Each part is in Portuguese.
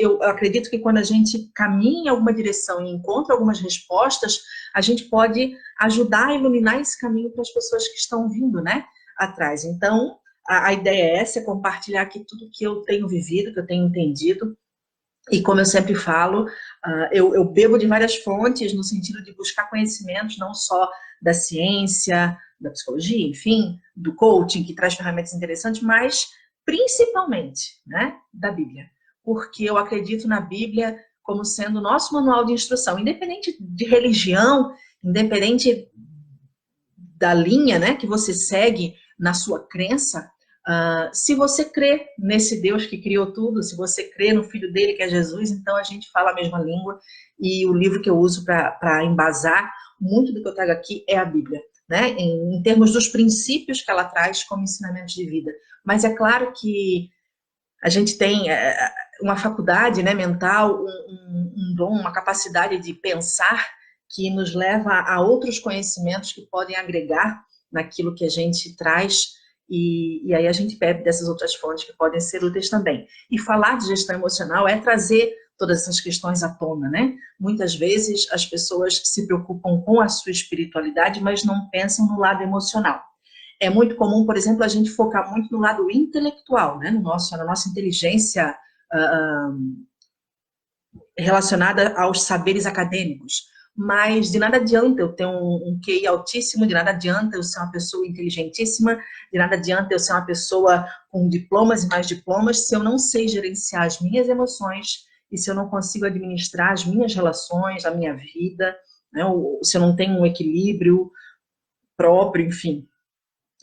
eu acredito que quando a gente caminha em alguma direção e encontra algumas respostas, a gente pode ajudar a iluminar esse caminho para as pessoas que estão vindo, né, atrás. Então, a ideia é essa, é compartilhar aqui tudo que eu tenho vivido, que eu tenho entendido. E como eu sempre falo, eu bebo de várias fontes no sentido de buscar conhecimentos não só da ciência, da psicologia, enfim, do coaching, que traz ferramentas interessantes, mas principalmente, né, da Bíblia. Porque eu acredito na Bíblia como sendo o nosso manual de instrução, independente de religião, independente da linha, né, que você segue na sua crença. Se você crê nesse Deus que criou tudo, se você crê no Filho dele, que é Jesus, então a gente fala a mesma língua, e o livro que eu uso para embasar muito do que eu trago aqui é a Bíblia, né? Em termos dos princípios que ela traz como ensinamentos de vida. Mas é claro que a gente tem uma faculdade, né, mental, um dom, uma capacidade de pensar que nos leva a outros conhecimentos que podem agregar naquilo que a gente traz. E aí a gente bebe dessas outras fontes que podem ser úteis também. E falar de gestão emocional é trazer todas essas questões à tona, né? Muitas vezes as pessoas se preocupam com a sua espiritualidade, mas não pensam no lado emocional. É muito comum, por exemplo, a gente focar muito no lado intelectual, né? Na nossa inteligência relacionada aos saberes acadêmicos. Mas de nada adianta eu ter um QI altíssimo, de nada adianta eu ser uma pessoa inteligentíssima, de nada adianta eu ser uma pessoa com diplomas e mais diplomas, se eu não sei gerenciar as minhas emoções e se eu não consigo administrar as minhas relações, a minha vida, né, ou se eu não tenho um equilíbrio próprio, enfim.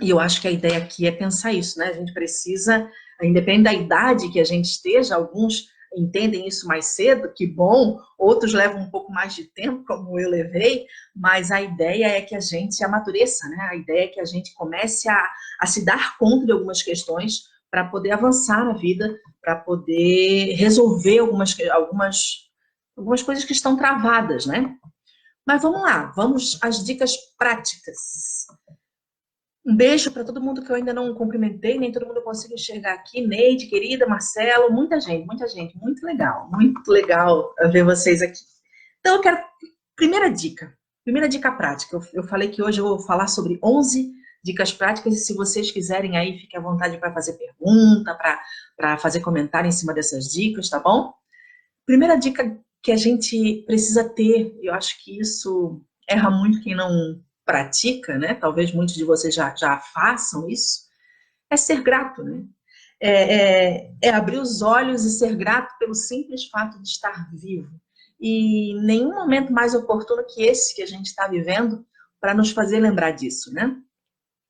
E eu acho que a ideia aqui é pensar isso, né? A gente precisa, independente da idade que a gente esteja, alguns entendem isso mais cedo, que bom, outros levam um pouco mais de tempo, como eu levei, mas a ideia é que a gente amadureça, né? A ideia é que a gente comece a se dar conta de algumas questões para poder avançar na vida, para poder resolver algumas coisas que estão travadas, né? Mas vamos lá, vamos às dicas práticas. Um beijo para todo mundo que eu ainda não cumprimentei, nem todo mundo eu consigo enxergar aqui. Neide, querida, Marcelo, muita gente, muito legal ver vocês aqui. Então eu quero, primeira dica prática. Eu falei que hoje eu vou falar sobre 11 dicas práticas e se vocês quiserem aí, fique à vontade para fazer pergunta, para fazer comentário em cima dessas dicas, tá bom? Primeira dica que a gente precisa ter, eu acho que isso erra muito quem não pratica, né? Talvez muitos de vocês já façam isso, é ser grato, né? É abrir os olhos e ser grato pelo simples fato de estar vivo. E nenhum momento mais oportuno que esse que a gente está vivendo para nos fazer lembrar disso, né?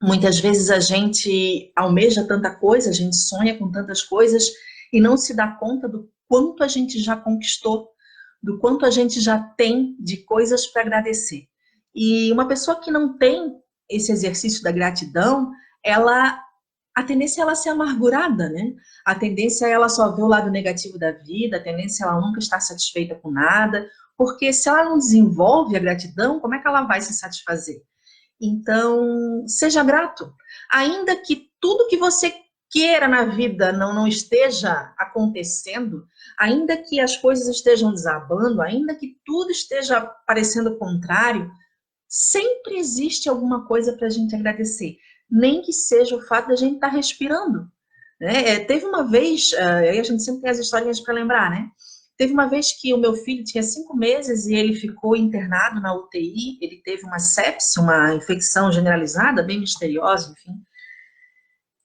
Muitas vezes a gente almeja tanta coisa, a gente sonha com tantas coisas e não se dá conta do quanto a gente já conquistou, do quanto a gente já tem de coisas para agradecer. E uma pessoa que não tem esse exercício da gratidão, a tendência é ela ser amargurada, né? A tendência é ela só ver o lado negativo da vida, a tendência é ela nunca estar satisfeita com nada, porque se ela não desenvolve a gratidão, como é que ela vai se satisfazer? Então, seja grato. Ainda que tudo que você queira na vida não esteja acontecendo, ainda que as coisas estejam desabando, ainda que tudo esteja parecendo contrário, sempre existe alguma coisa para a gente agradecer. Nem que seja o fato de a gente estar respirando. Né? Teve uma vez, aí a gente sempre tem as historinhas para lembrar, né? Teve uma vez que o meu filho tinha 5 meses e ele ficou internado na UTI, ele teve uma sepse, uma infecção generalizada, bem misteriosa, enfim.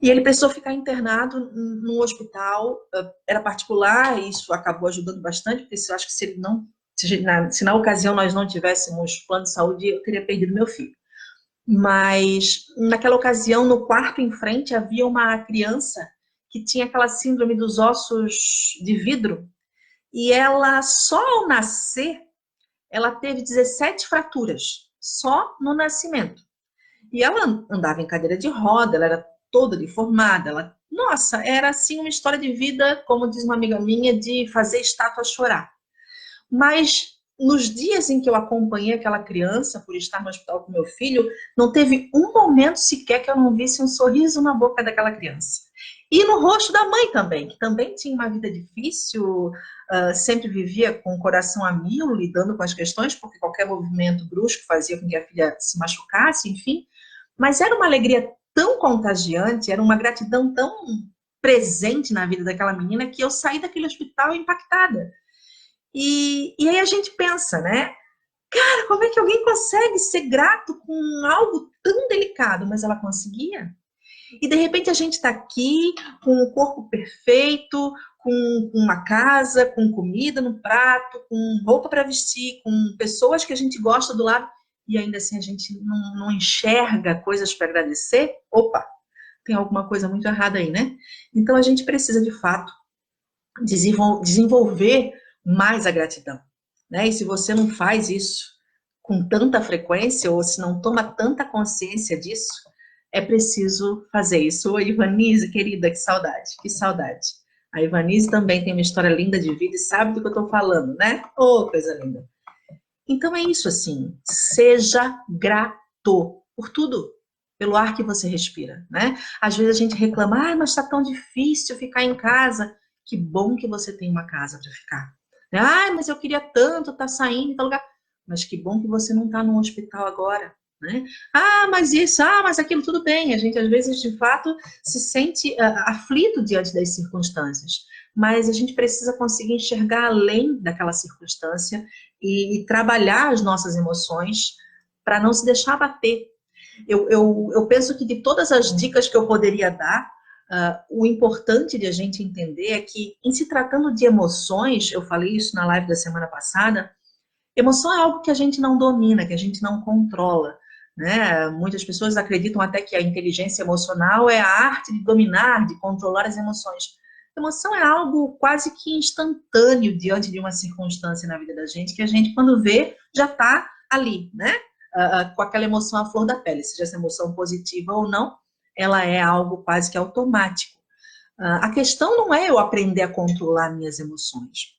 E ele precisou ficar internado num hospital, era particular, e isso acabou ajudando bastante, porque eu acho que se na ocasião nós não tivéssemos plano de saúde, eu teria perdido meu filho. Mas naquela ocasião, no quarto em frente, havia uma criança que tinha aquela síndrome dos ossos de vidro, e ela, só ao nascer, ela teve 17 fraturas, só no nascimento. E ela andava em cadeira de roda, ela era toda deformada, nossa, era assim uma história de vida, como diz uma amiga minha, de fazer estátua chorar. Mas nos dias em que eu acompanhei aquela criança, por estar no hospital com meu filho, não teve um momento sequer que eu não visse um sorriso na boca daquela criança. E no rosto da mãe também, que também tinha uma vida difícil, sempre vivia com o coração a mil, lidando com as questões, porque qualquer movimento brusco fazia com que a filha se machucasse, enfim. Mas era uma alegria tão contagiante, era uma gratidão tão presente na vida daquela menina, que eu saí daquele hospital impactada. E aí a gente pensa, né? Cara, como é que alguém consegue ser grato com algo tão delicado? Mas ela conseguia. E de repente a gente está aqui com o corpo perfeito, com uma casa, com comida no prato, com roupa para vestir, com pessoas que a gente gosta do lado, e ainda assim a gente não enxerga coisas para agradecer. Opa, tem alguma coisa muito errada aí, né? Então a gente precisa, de fato, desenvolver mais a gratidão, né? E se você não faz isso com tanta frequência, ou se não toma tanta consciência disso, é preciso fazer isso. Oi, Ivanise, querida, que saudade, que saudade. A Ivanise também tem uma história linda de vida e sabe do que eu estou falando, né? Oh, coisa linda. Então é isso, assim, seja grato por tudo, pelo ar que você respira, né? Às vezes a gente reclama, mas está tão difícil ficar em casa. Que bom que você tem uma casa para ficar. Mas eu queria tanto estar saindo em tal lugar. Mas que bom que você não está no hospital agora, né? Mas isso, mas aquilo, tudo bem. A gente, às vezes, de fato, se sente aflito diante das circunstâncias. Mas a gente precisa conseguir enxergar além daquela circunstância e trabalhar as nossas emoções para não se deixar bater. Eu penso que de todas as dicas que eu poderia dar, o importante de a gente entender é que, em se tratando de emoções, eu falei isso na live da semana passada, emoção é algo que a gente não domina, que a gente não controla, né? Muitas pessoas acreditam até que a inteligência emocional é a arte de dominar, de controlar as emoções. Emoção é algo quase que instantâneo diante de uma circunstância na vida da gente, que a gente, quando vê, já está ali, né? Com aquela emoção à flor da pele, seja essa emoção positiva ou não, ela é algo quase que automático. A questão não é eu aprender a controlar minhas emoções.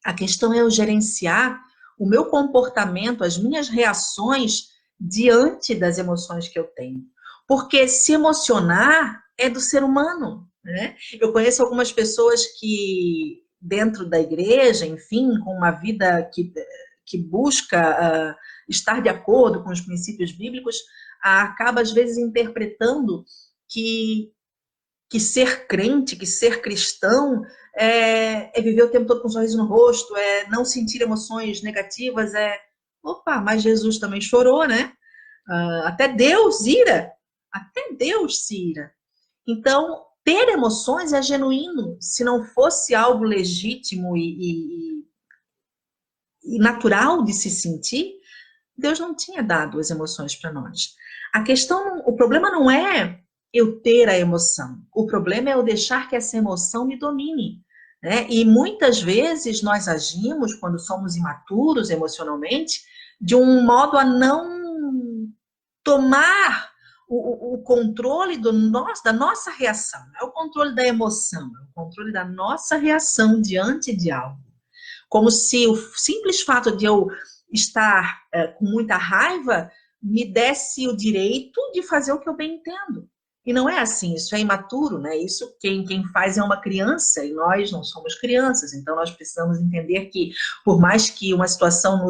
A questão é eu gerenciar o meu comportamento, as minhas reações diante das emoções que eu tenho. Porque se emocionar é do ser humano, né? Eu conheço algumas pessoas que, dentro da igreja, enfim, com uma vida que busca estar de acordo com os princípios bíblicos, acaba, às vezes, interpretando que ser crente, que ser cristão é viver o tempo todo com um sorriso no rosto, é não sentir emoções negativas, Opa, mas Jesus também chorou, né? Até Deus ira, até Deus se ira. Então, ter emoções é genuíno. Se não fosse algo legítimo e natural de se sentir, Deus não tinha dado as emoções para nós. A questão, o problema não é eu ter a emoção. O problema é eu deixar que essa emoção me domine, né? E muitas vezes nós agimos, quando somos imaturos emocionalmente, de um modo a não tomar o controle da nossa reação. Não é o controle da emoção, é o controle da nossa reação diante de algo. Como se o simples fato de eu estar com muita raiva me desse o direito de fazer o que eu bem entendo. E não é assim, isso é imaturo, né? Isso quem faz é uma criança, e nós não somos crianças, então nós precisamos entender que, por mais que uma situação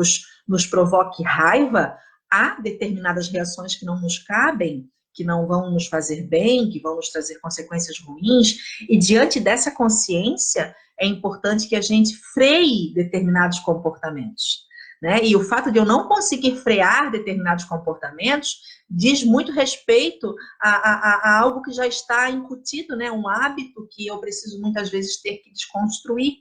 nos provoque raiva, há determinadas reações que não nos cabem, que não vão nos fazer bem, que vão nos trazer consequências ruins, e diante dessa consciência, é importante que a gente freie determinados comportamentos, né? E o fato de eu não conseguir frear determinados comportamentos diz muito respeito a algo que já está incutido, né? Um hábito que eu preciso muitas vezes ter que desconstruir.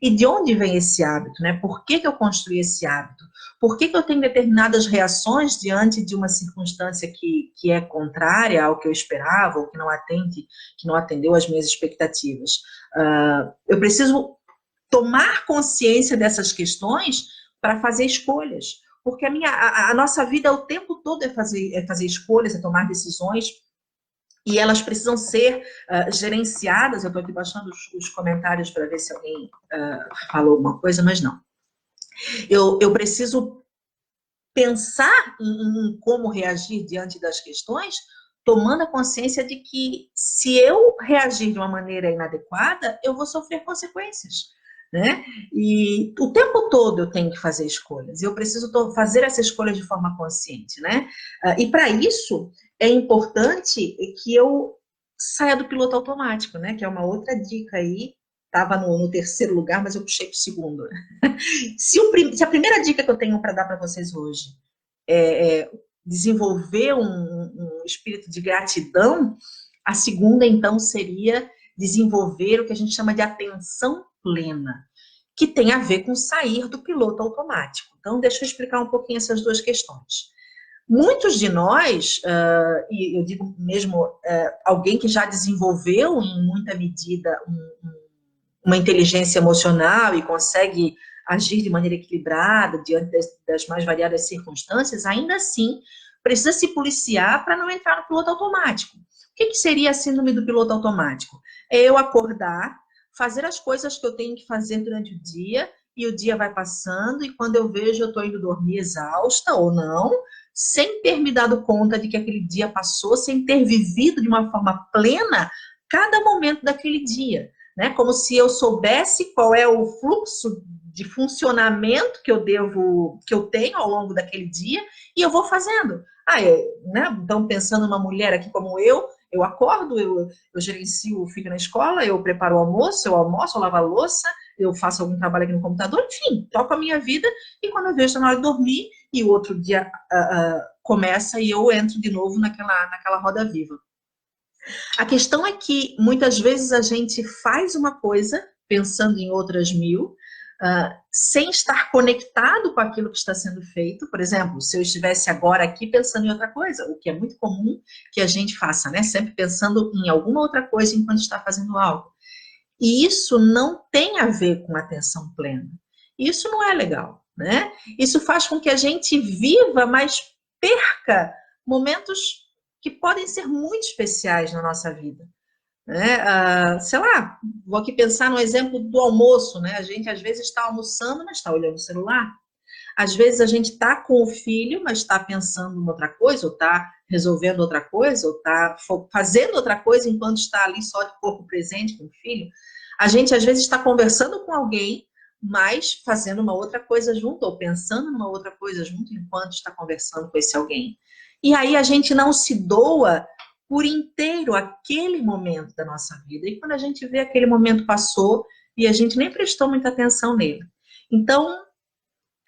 E de onde vem esse hábito, né? Por que eu construí esse hábito? Por que eu tenho determinadas reações diante de uma circunstância que é contrária ao que eu esperava, ou que não atendeu às minhas expectativas? Eu preciso tomar consciência dessas questões para fazer escolhas. Porque a nossa vida o tempo todo é fazer escolhas, é tomar decisões, e elas precisam ser gerenciadas. Eu estou aqui baixando os comentários para ver se alguém falou alguma coisa, mas não. Eu preciso pensar em como reagir diante das questões tomando a consciência de que se eu reagir de uma maneira inadequada, eu vou sofrer consequências, né? E o tempo todo eu tenho que fazer escolhas, e eu preciso fazer essa escolha de forma consciente, né? E para isso é importante que eu saia do piloto automático, né? Que é uma outra dica aí. Estava no terceiro lugar, mas eu puxei para o segundo. Se a primeira dica que eu tenho para dar para vocês hoje é desenvolver um espírito de gratidão, a segunda, então, seria desenvolver o que a gente chama de atenção plena, que tem a ver com sair do piloto automático. Então, deixa eu explicar um pouquinho essas duas questões. Muitos de nós, e eu digo mesmo alguém que já desenvolveu em muita medida uma inteligência emocional e consegue agir de maneira equilibrada diante das mais variadas circunstâncias, ainda assim precisa se policiar para não entrar no piloto automático. O que seria a síndrome do piloto automático? É eu acordar, fazer as coisas que eu tenho que fazer durante o dia, e o dia vai passando, e quando eu vejo eu estou indo dormir exausta ou não, sem ter me dado conta de que aquele dia passou, sem ter vivido de uma forma plena cada momento daquele dia, né? Como se eu soubesse qual é o fluxo de funcionamento que eu tenho ao longo daquele dia, e eu vou fazendo. Né? Então, pensando numa mulher aqui como eu acordo, eu gerencio o filho na escola, eu preparo o almoço, eu almoço, eu lavo a louça, eu faço algum trabalho aqui no computador, enfim, toco a minha vida, e quando eu vejo está na hora de dormir, e o outro dia começa e eu entro de novo naquela roda viva. A questão é que muitas vezes a gente faz uma coisa pensando em outras mil, sem estar conectado com aquilo que está sendo feito. Por exemplo, se eu estivesse agora aqui pensando em outra coisa, o que é muito comum que a gente faça, né? Sempre pensando em alguma outra coisa enquanto está fazendo algo. E isso não tem a ver com atenção plena. Isso não é legal, né? Isso faz com que a gente viva, mas perca momentos que podem ser muito especiais na nossa vida. Né? Sei lá, vou aqui pensar no exemplo do almoço, né? A gente às vezes está almoçando, mas está olhando o celular. Às vezes a gente está com o filho, mas está pensando em outra coisa, ou está resolvendo outra coisa, ou está fazendo outra coisa enquanto está ali só de corpo presente com o filho. A gente às vezes está conversando com alguém, mas fazendo uma outra coisa junto, ou pensando numa outra coisa junto enquanto está conversando com esse alguém. E aí a gente não se doa por inteiro aquele momento da nossa vida. E quando a gente vê aquele momento passou e a gente nem prestou muita atenção nele. Então,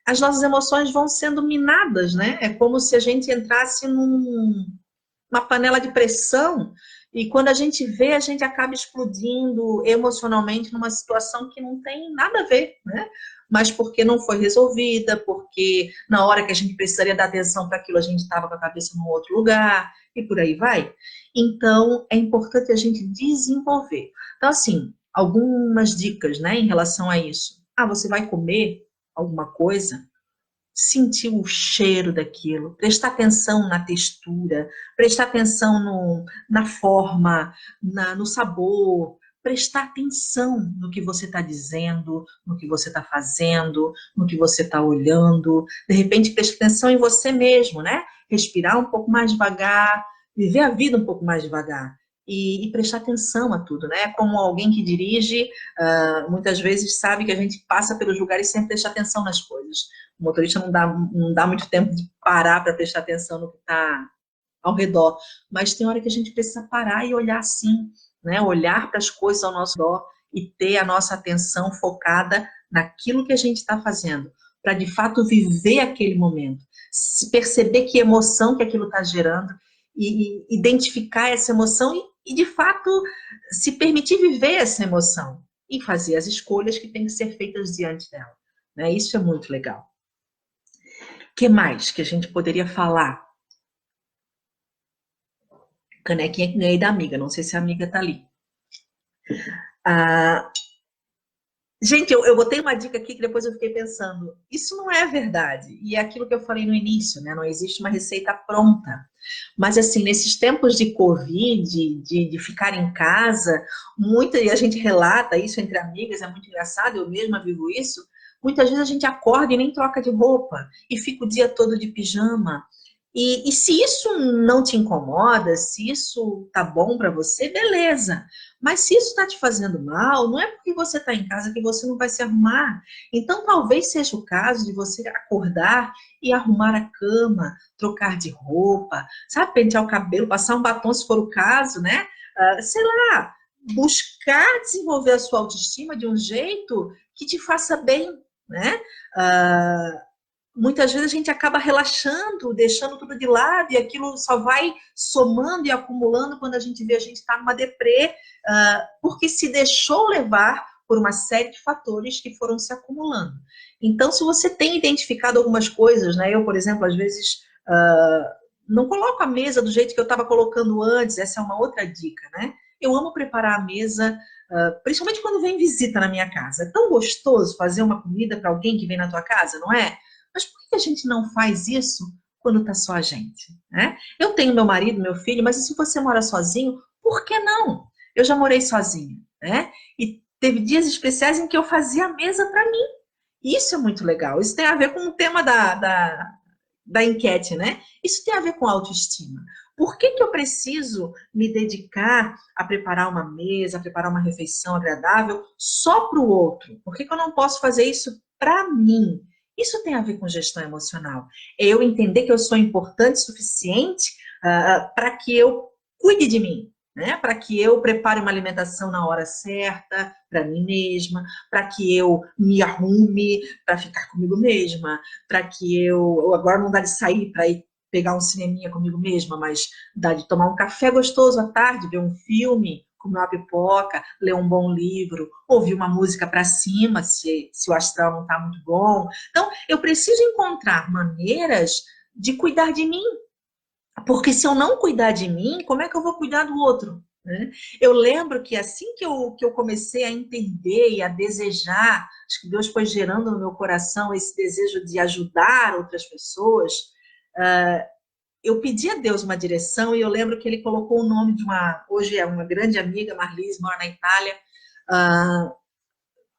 as nossas emoções vão sendo minadas, né? É como se a gente entrasse numa panela de pressão e quando a gente vê, a gente acaba explodindo emocionalmente numa situação que não tem nada a ver, né? Mas porque não foi resolvida, porque na hora que a gente precisaria dar atenção para aquilo, a gente estava com a cabeça num outro lugar, e por aí vai. Então, é importante a gente desenvolver. Então, assim, algumas dicas, né, em relação a isso. Você vai comer alguma coisa, sentir o cheiro daquilo, prestar atenção na textura, prestar atenção na forma, no sabor, prestar atenção no que você está dizendo, no que você está fazendo, no que você está olhando, de repente prestar atenção em você mesmo, né? Respirar um pouco mais devagar, viver a vida um pouco mais devagar. E prestar atenção a tudo, né? Como alguém que dirige, muitas vezes sabe que a gente passa pelos lugares sem prestar atenção nas coisas. O motorista não dá muito tempo de parar para prestar atenção no que está ao redor, mas tem hora que a gente precisa parar e olhar assim, né? Olhar para as coisas ao nosso redor e ter a nossa atenção focada naquilo que a gente está fazendo, para de fato viver aquele momento, se perceber que emoção que aquilo está gerando e identificar essa emoção e de fato se permitir viver essa emoção e fazer as escolhas que têm que ser feitas diante dela, né? Isso é muito legal. O que mais que a gente poderia falar? Canequinha que ganhei da amiga, não sei se a amiga tá ali. Gente, eu botei uma dica aqui que depois eu fiquei pensando, isso não é verdade, e é aquilo que eu falei no início, né? Não existe uma receita pronta, mas assim, nesses tempos de Covid, de ficar em casa, e a gente relata isso entre amigas, é muito engraçado, eu mesma vivo isso, muitas vezes a gente acorda e nem troca de roupa, e fica o dia todo de pijama, E se isso não te incomoda, se isso tá bom para você, beleza. Mas se isso está te fazendo mal, não é porque você está em casa que você não vai se arrumar. Então, talvez seja o caso de você acordar e arrumar a cama, trocar de roupa, sabe, pentear o cabelo, passar um batom se for o caso, né? Sei lá, buscar desenvolver a sua autoestima de um jeito que te faça bem, né? Ah, muitas vezes a gente acaba relaxando, deixando tudo de lado, e aquilo só vai somando e acumulando quando a gente vê a gente está numa deprê, porque se deixou levar por uma série de fatores que foram se acumulando. Então, se você tem identificado algumas coisas, né? Eu, por exemplo, às vezes não coloco a mesa do jeito que eu estava colocando antes, essa é uma outra dica, né? Eu amo preparar a mesa, principalmente quando vem visita na minha casa. É tão gostoso fazer uma comida para alguém que vem na tua casa, não é? Mas por que a gente não faz isso quando está só a gente? Né? Eu tenho meu marido, meu filho, mas e se você mora sozinho, por que não? Eu já morei sozinha, né? E teve dias especiais em que eu fazia a mesa para mim. Isso é muito legal. Isso tem a ver com o tema da enquete, né? Isso tem a ver com autoestima. Por que eu preciso me dedicar a preparar uma mesa, a preparar uma refeição agradável só para o outro? Por que eu não posso fazer isso para mim? Isso tem a ver com gestão emocional. É eu entender que eu sou importante o suficiente para que eu cuide de mim, né? Para que eu prepare uma alimentação na hora certa, para mim mesma, para que eu me arrume para ficar comigo mesma, para que eu agora não dá de sair para ir pegar um cineminha comigo mesma, mas dá de tomar um café gostoso à tarde, ver um filme, comer uma pipoca, ler um bom livro, ouvir uma música para cima, se o astral não está muito bom. Então, eu preciso encontrar maneiras de cuidar de mim, porque se eu não cuidar de mim, como é que eu vou cuidar do outro? Né? Eu lembro que assim que eu comecei a entender e a desejar, acho que Deus foi gerando no meu coração esse desejo de ajudar outras pessoas, eu pedi a Deus uma direção e eu lembro que ele colocou o nome de hoje é uma grande amiga, Marlise, mora na Itália, uh,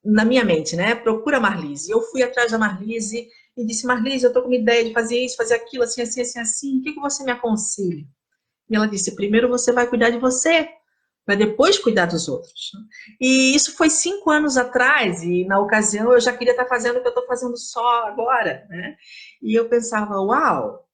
na minha mente, né? Procura a Marlise. E eu fui atrás da Marlise e disse, Marlise, eu estou com uma ideia de fazer isso, fazer aquilo, assim, assim, assim, assim, o que você me aconselha? E ela disse, primeiro você vai cuidar de você, para depois cuidar dos outros. E isso foi 5 anos atrás, e na ocasião eu já queria estar fazendo o que eu estou fazendo só agora, né? E eu pensava, uau,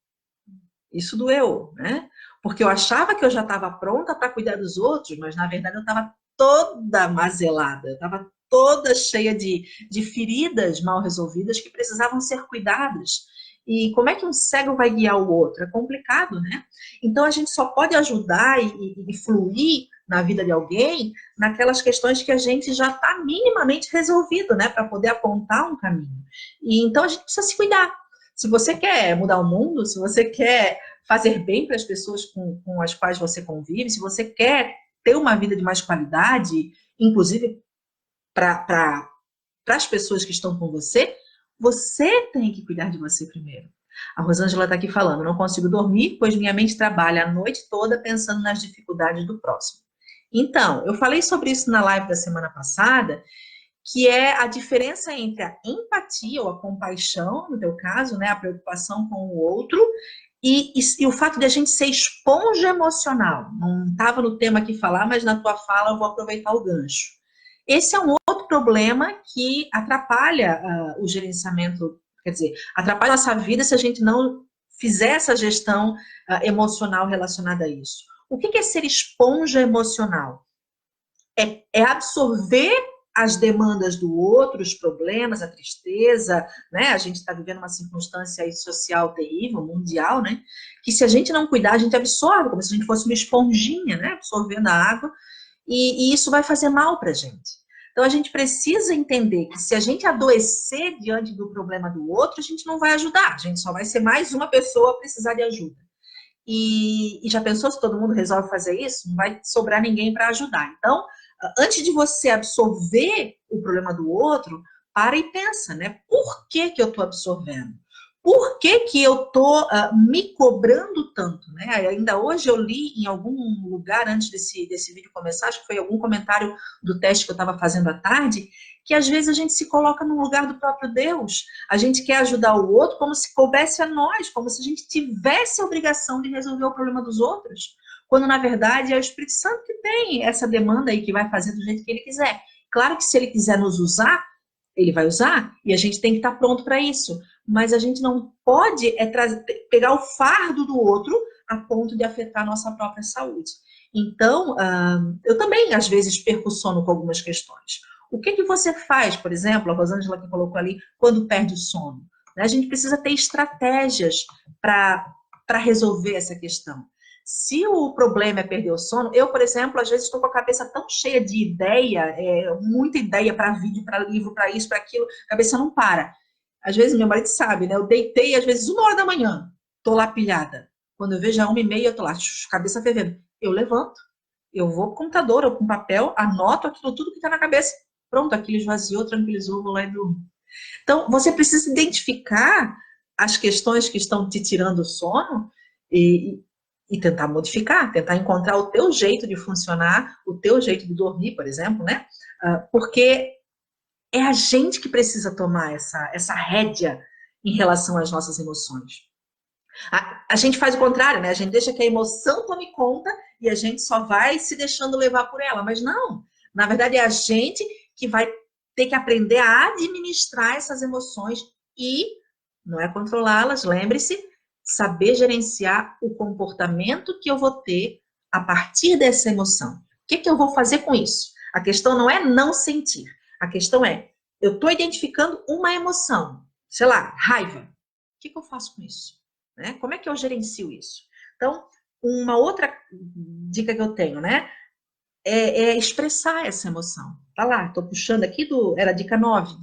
isso doeu, né? Porque eu achava que eu já estava pronta para cuidar dos outros, mas na verdade eu estava toda mazelada, eu estava toda cheia de feridas mal resolvidas que precisavam ser cuidadas. E como é que um cego vai guiar o outro? É complicado, né? Então a gente só pode ajudar e fluir na vida de alguém naquelas questões que a gente já está minimamente resolvido, né? Para poder apontar um caminho. E então a gente precisa se cuidar. Se você quer mudar o mundo, se você quer fazer bem para as pessoas com as quais você convive, se você quer ter uma vida de mais qualidade, inclusive para as pessoas que estão com você, você tem que cuidar de você primeiro. A Rosângela está aqui falando, não consigo dormir, pois minha mente trabalha a noite toda pensando nas dificuldades do próximo. Então, eu falei sobre isso na live da semana passada, que é a diferença entre a empatia ou a compaixão, no teu caso, né, a preocupação com o outro, e o fato de a gente ser esponja emocional. Não estava no tema aqui falar, mas na tua fala eu vou aproveitar o gancho. Esse é um outro problema que atrapalha o gerenciamento, quer dizer, atrapalha a nossa vida se a gente não fizer essa gestão emocional relacionada a isso. O que é ser esponja emocional? É absorver as demandas do outro, os problemas, a tristeza, né? A gente está vivendo uma circunstância aí social terrível, mundial, né? Que se a gente não cuidar, a gente absorve, como se a gente fosse uma esponjinha, né? Absorvendo a água, e isso vai fazer mal para a gente. Então a gente precisa entender que se a gente adoecer diante do problema do outro, a gente não vai ajudar, a gente só vai ser mais uma pessoa a precisar de ajuda. E já pensou se todo mundo resolve fazer isso? Não vai sobrar ninguém para ajudar. Então, antes de você absorver o problema do outro, para e pensa, né? Por que eu estou absorvendo? Por que eu estou me cobrando tanto? Né? Ainda hoje eu li em algum lugar, antes desse vídeo começar, acho que foi algum comentário do teste que eu estava fazendo à tarde, que às vezes a gente se coloca no lugar do próprio Deus. A gente quer ajudar o outro como se coubesse a nós, como se a gente tivesse a obrigação de resolver o problema dos outros, quando na verdade é o Espírito Santo que tem essa demanda aí, que vai fazer do jeito que ele quiser. Claro que se ele quiser nos usar, ele vai usar, e a gente tem que estar pronto para isso. Mas a gente não pode pegar o fardo do outro a ponto de afetar a nossa própria saúde. Então, eu também, às vezes, perco o sono com algumas questões. O que você faz, por exemplo, a Rosângela que colocou ali, quando perde o sono? A gente precisa ter estratégias para resolver essa questão. Se o problema é perder o sono, eu, por exemplo, às vezes estou com a cabeça tão cheia de ideia, muita ideia para vídeo, para livro, para isso, para aquilo, a cabeça não para. Às vezes, meu marido sabe, né? Eu deitei, às vezes, 1 hora da manhã, tô lá pilhada. Quando eu vejo a 1h30, eu tô lá, cabeça fervendo. Eu levanto, eu vou pro computador ou com papel, anoto aquilo tudo que tá na cabeça. Pronto, aquilo esvaziou, tranquilizou, vou lá e durmo. Então, você precisa identificar as questões que estão te tirando o sono e tentar modificar, tentar encontrar o teu jeito de funcionar, o teu jeito de dormir, por exemplo, né? Porque é a gente que precisa tomar essa rédea em relação às nossas emoções. A gente faz o contrário, né? A gente deixa que a emoção tome conta e a gente só vai se deixando levar por ela. Mas não, na verdade é a gente que vai ter que aprender a administrar essas emoções e não é controlá-las, lembre-se, saber gerenciar o comportamento que eu vou ter a partir dessa emoção. O que eu vou fazer com isso? A questão não é não sentir. A questão é, eu estou identificando uma emoção, sei lá, raiva. O que eu faço com isso? Né? Como é que eu gerencio isso? Então, uma outra dica que eu tenho, né? É expressar essa emoção. Tá lá, estou puxando aqui era a dica 9.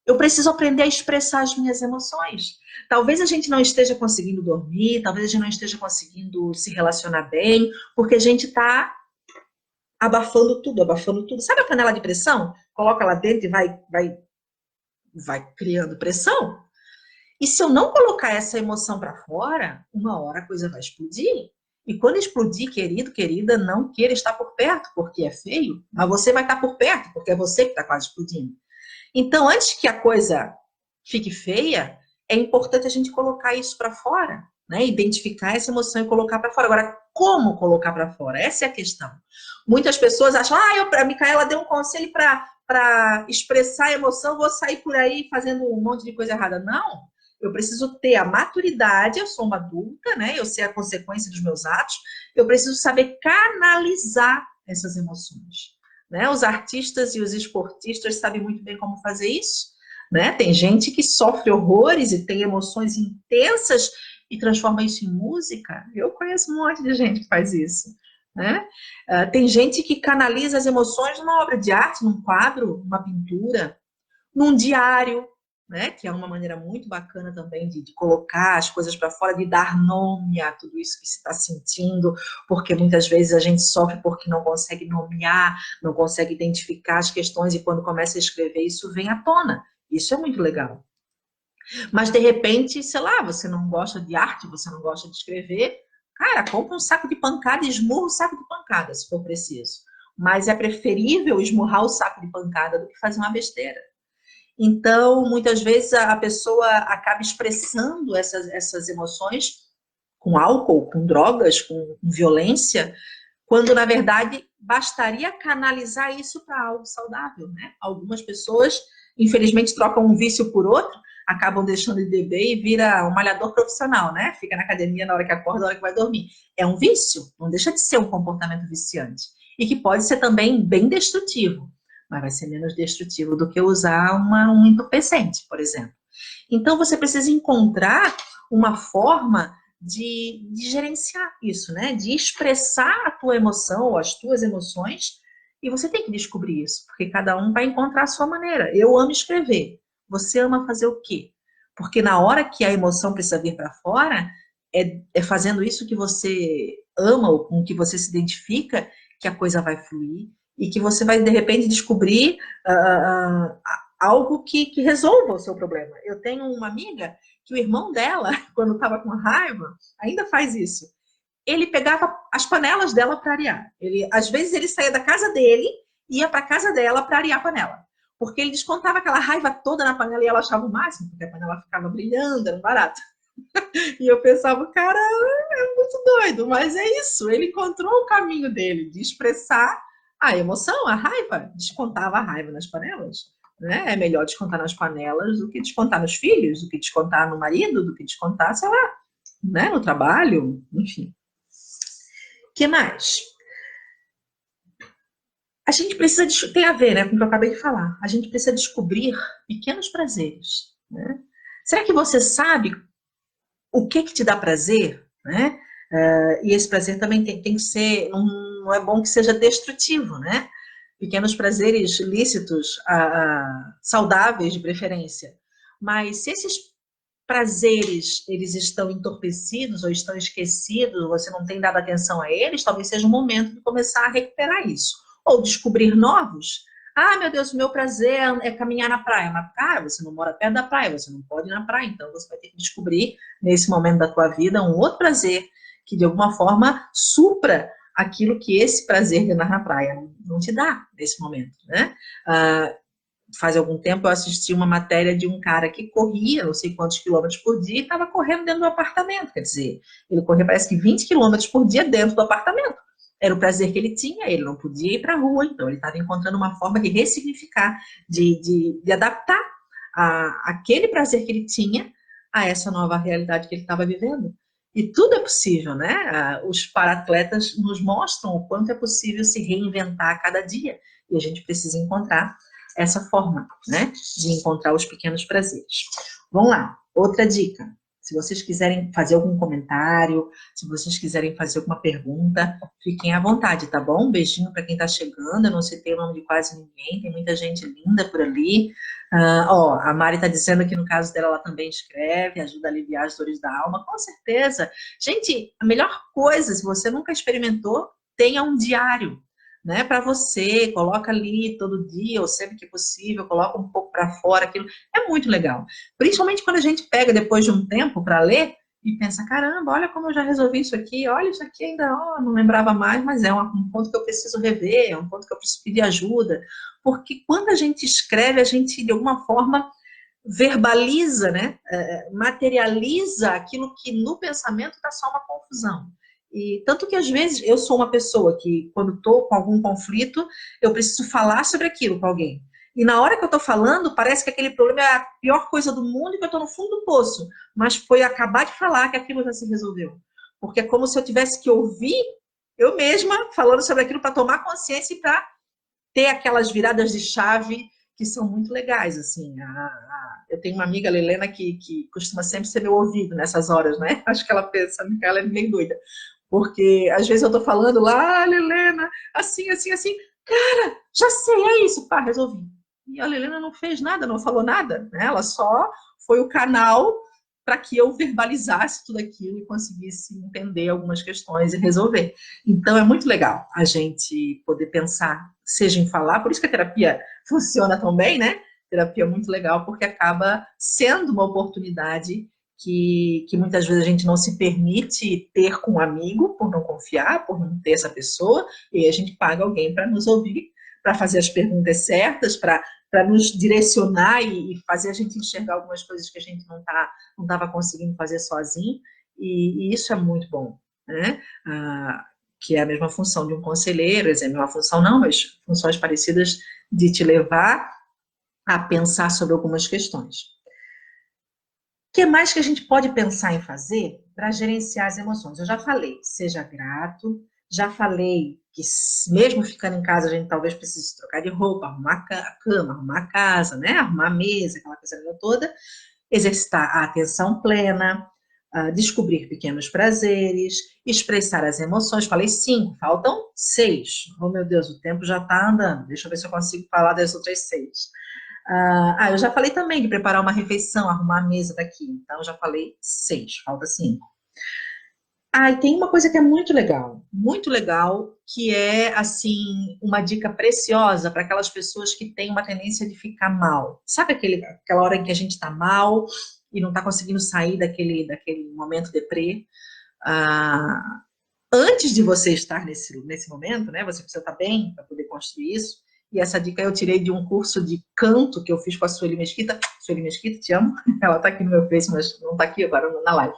Eu preciso aprender a expressar as minhas emoções. Talvez a gente não esteja conseguindo dormir, talvez a gente não esteja conseguindo se relacionar bem, porque a gente está abafando tudo, abafando tudo. Sabe a panela de pressão? Coloca lá dentro e vai criando pressão. E se eu não colocar essa emoção para fora, uma hora a coisa vai explodir. E quando explodir, querido, querida, não queira estar por perto, porque é feio, mas você vai estar por perto, porque é você que está quase explodindo. Então, antes que a coisa fique feia, é importante a gente colocar isso para fora, né? Identificar essa emoção e colocar para fora. Agora, como colocar para fora? Essa é a questão. Muitas pessoas acham, a Micaela deu um conselho para expressar a emoção, vou sair por aí fazendo um monte de coisa errada. Não. Eu preciso ter a maturidade, eu sou uma adulta, né? Eu sei a consequência dos meus atos, eu preciso saber canalizar essas emoções. Né? Os artistas e os esportistas sabem muito bem como fazer isso. Né? Tem gente que sofre horrores e tem emoções intensas e transforma isso em música. Eu conheço um monte de gente que faz isso. Né? Tem gente que canaliza as emoções numa obra de arte, num quadro, numa pintura, num diário, né? Que é uma maneira muito bacana também de colocar as coisas para fora, de dar nome a tudo isso que se está sentindo, porque muitas vezes a gente sofre porque não consegue nomear, não consegue identificar as questões, e quando começa a escrever, isso vem à tona. Isso é muito legal. Mas, de repente, sei lá, você não gosta de arte, você não gosta de escrever, cara, compra um saco de pancada e esmurra o saco de pancada, se for preciso. Mas é preferível esmurrar o saco de pancada do que fazer uma besteira. Então, muitas vezes a pessoa acaba expressando essas emoções com álcool, com drogas, com violência, quando, na verdade, bastaria canalizar isso para algo saudável, né? Algumas pessoas, infelizmente, trocam um vício por outro, acabam deixando de beber e vira um malhador profissional, né? Fica na academia na hora que acorda, na hora que vai dormir. É um vício, não deixa de ser um comportamento viciante. E que pode ser também bem destrutivo, mas vai ser menos destrutivo do que usar um entorpecente, por exemplo. Então, você precisa encontrar uma forma de gerenciar isso, né? De expressar a tua emoção ou as tuas emoções, e você tem que descobrir isso, porque cada um vai encontrar a sua maneira. Eu amo escrever. Você ama fazer o quê? Porque na hora que a emoção precisa vir para fora, é fazendo isso que você ama ou com que você se identifica que a coisa vai fluir e que você vai, de repente, descobrir algo que resolva o seu problema. Eu tenho uma amiga que o irmão dela, quando estava com raiva, ainda faz isso. Ele pegava as panelas dela para arear. Às vezes ele saía da casa dele ia para casa dela para arear a panela. Porque ele descontava aquela raiva toda na panela e ela achava o máximo, porque a panela ficava brilhando, era um barato. E eu pensava, cara, é muito doido, mas é isso. Ele encontrou o caminho dele de expressar a emoção, a raiva. Descontava a raiva nas panelas. Né? É melhor descontar nas panelas do que descontar nos filhos, do que descontar no marido, do que descontar, sei lá, né? No trabalho, enfim. O que mais? A gente precisa, tem a ver, né, com o que eu acabei de falar, a gente precisa descobrir pequenos prazeres, né? Será que você sabe o que te dá prazer, né? E esse prazer também tem que ser, não é bom que seja destrutivo, né? Pequenos prazeres lícitos, saudáveis de preferência. Mas se esses prazeres, eles estão entorpecidos ou estão esquecidos, você não tem dado atenção a eles, talvez seja o momento de começar a recuperar isso. Ou descobrir novos. Ah, meu Deus, o meu prazer é caminhar na praia. Mas, cara, você não mora perto da praia, você não pode ir na praia, então você vai ter que descobrir, nesse momento da tua vida, um outro prazer que, de alguma forma, supra aquilo que esse prazer de andar na praia não te dá nesse momento, né? Faz algum tempo eu assisti uma matéria de um cara que corria não sei quantos quilômetros por dia e estava correndo dentro do apartamento, quer dizer, ele corria parece que 20 quilômetros por dia dentro do apartamento. Era o prazer que ele tinha, ele não podia ir para a rua, então ele estava encontrando uma forma de ressignificar, de adaptar aquele prazer que ele tinha a essa nova realidade que ele estava vivendo. E tudo é possível, né? Os paratletas nos mostram o quanto é possível se reinventar a cada dia. E a gente precisa encontrar essa forma, né? De encontrar os pequenos prazeres. Vamos lá, outra dica. Se vocês quiserem fazer algum comentário, se vocês quiserem fazer alguma pergunta, fiquem à vontade, tá bom? Um beijinho para quem está chegando. Eu não citei o nome de quase ninguém, tem muita gente linda por ali. A Mari está dizendo que no caso dela, ela também escreve, ajuda a aliviar as dores da alma, com certeza. Gente, a melhor coisa, se você nunca experimentou, tenha um diário, né, para você, coloca ali todo dia, ou sempre que possível, coloca um pouco para fora, aquilo é muito legal. Principalmente quando a gente pega depois de um tempo para ler e pensa, caramba, olha como eu já resolvi isso aqui, olha isso aqui ainda, não lembrava mais, mas é um ponto que eu preciso rever, é um ponto que eu preciso pedir ajuda. Porque quando a gente escreve, a gente, de alguma forma, verbaliza, né, materializa aquilo que no pensamento está só uma confusão. E tanto que às vezes eu sou uma pessoa que quando estou com algum conflito, eu preciso falar sobre aquilo com alguém. E na hora que eu estou falando, parece que aquele problema é a pior coisa do mundo e que eu estou no fundo do poço. Mas foi acabar de falar que aquilo já se resolveu. Porque é como se eu tivesse que ouvir eu mesma falando sobre aquilo para tomar consciência e para ter aquelas viradas de chave que são muito legais, assim. Eu tenho uma amiga, a Helena, que costuma sempre ser meu ouvido nessas horas, né? Acho que ela pensa que ela é bem doida. Porque às vezes eu tô falando lá, Helena, assim, assim, assim. Cara, já sei, é isso. Pá, resolvi. E a Helena não fez nada, não falou nada, né? Ela só foi o canal para que eu verbalizasse tudo aquilo e conseguisse entender algumas questões e resolver. Então, é muito legal a gente poder pensar, seja em falar, por isso que a terapia funciona tão bem, né? Terapia é muito legal, porque acaba sendo uma oportunidade que muitas vezes a gente não se permite ter com um amigo, por não confiar, por não ter essa pessoa, e a gente paga alguém para nos ouvir, para fazer as perguntas certas, para nos direcionar e fazer a gente enxergar algumas coisas que a gente não estava conseguindo fazer sozinho, e isso é muito bom, né? Que é a mesma função de um conselheiro, é a mesma função não, mas funções parecidas de te levar a pensar sobre algumas questões. O que mais que a gente pode pensar em fazer para gerenciar as emoções? Eu já falei, seja grato, já falei que mesmo ficando em casa a gente talvez precise trocar de roupa, arrumar a cama, arrumar a casa, né? Arrumar a mesa, aquela coisa toda, exercitar a atenção plena, descobrir pequenos prazeres, expressar as emoções. Falei 5, faltam 6. Oh, meu Deus, o tempo já está andando. Deixa eu ver se eu consigo falar das outras 6. Eu já falei também de preparar uma refeição, arrumar a mesa daqui. Então, eu já falei 6, falta 5. E tem uma coisa que é muito legal, que é, assim, uma dica preciosa para aquelas pessoas que têm uma tendência de ficar mal. Sabe aquela hora em que a gente está mal e não está conseguindo sair daquele momento deprê? Antes de você estar nesse momento, né, você precisa estar bem para poder construir isso. e essa dica eu tirei de um curso de canto que eu fiz com a Sueli Mesquita. Sueli Mesquita, te amo. Ela está aqui no meu Face, mas não está aqui agora na live.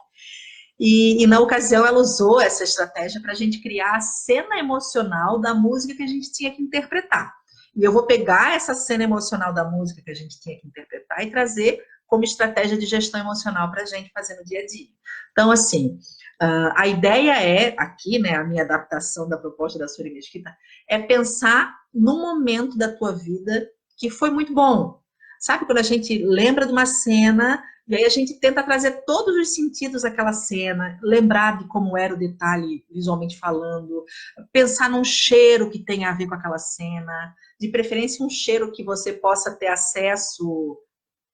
E na ocasião ela usou essa estratégia para a gente criar a cena emocional da música que a gente tinha que interpretar. E eu vou pegar essa cena emocional da música que a gente tinha que interpretar e trazer como estratégia de gestão emocional para a gente fazer no dia a dia. Então, assim, a ideia é, aqui, né, a minha adaptação da proposta da Sueli Mesquita, é pensar no momento da tua vida que foi muito bom. Sabe quando a gente lembra de uma cena e aí a gente tenta trazer todos os sentidos daquela cena, lembrar de como era o detalhe visualmente falando, pensar num cheiro que tem a ver com aquela cena, de preferência um cheiro que você possa ter acesso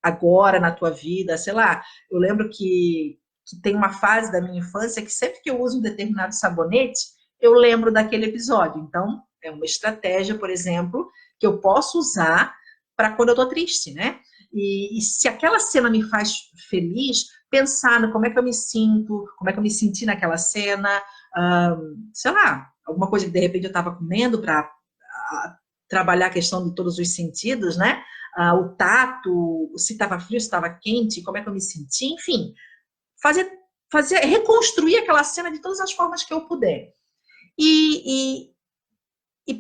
agora na tua vida, sei lá. Eu lembro que tem uma fase da minha infância que sempre que eu uso um determinado sabonete, eu lembro daquele episódio. Então, é uma estratégia, por exemplo, que eu posso usar para quando eu tô triste, né? E se aquela cena me faz feliz, pensar no como é que eu me sinto, como é que eu me senti naquela cena, sei lá, alguma coisa que de repente eu estava comendo para trabalhar a questão de todos os sentidos, né? O tato, se estava frio, se estava quente, como é que eu me senti, enfim, reconstruir aquela cena de todas as formas que eu puder. E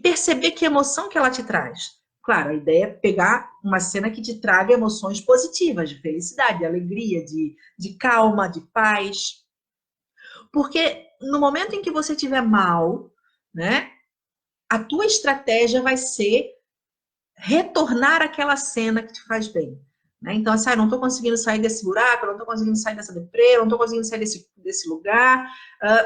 perceber que emoção que ela te traz. Claro, a ideia é pegar uma cena que te traga emoções positivas, de felicidade, de alegria, de calma, de paz. Porque no momento em que você estiver mal, né, a tua estratégia vai ser retornar àquela cena que te faz bem. Né? Então, assim, não estou conseguindo sair desse buraco, não estou conseguindo sair dessa deprê, não estou conseguindo sair desse lugar,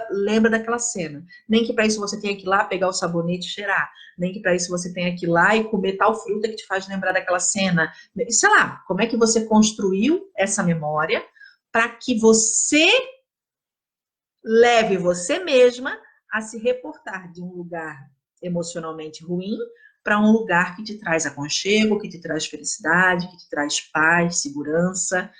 lembra daquela cena. Nem que para isso você tenha que ir lá pegar o sabonete e cheirar, nem que para isso você tenha que ir lá e comer tal fruta que te faz lembrar daquela cena. Sei lá, como é que você construiu essa memória para que você leve você mesma a se reportar de um lugar emocionalmente ruim para um lugar que te traz aconchego, que te traz felicidade, que te traz paz, segurança.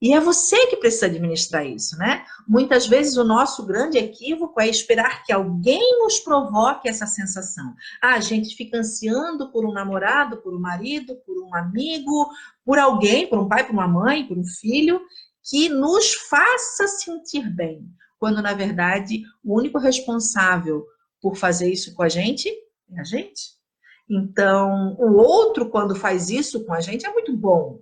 E é você que precisa administrar isso, né? Muitas vezes o nosso grande equívoco é esperar que alguém nos provoque essa sensação. A gente fica ansiando por um namorado, por um marido, por um amigo, por alguém, por um pai, por uma mãe, por um filho, que nos faça sentir bem. Quando, na verdade, o único responsável por fazer isso com a gente é a gente. Então, o outro, quando faz isso com a gente, é muito bom,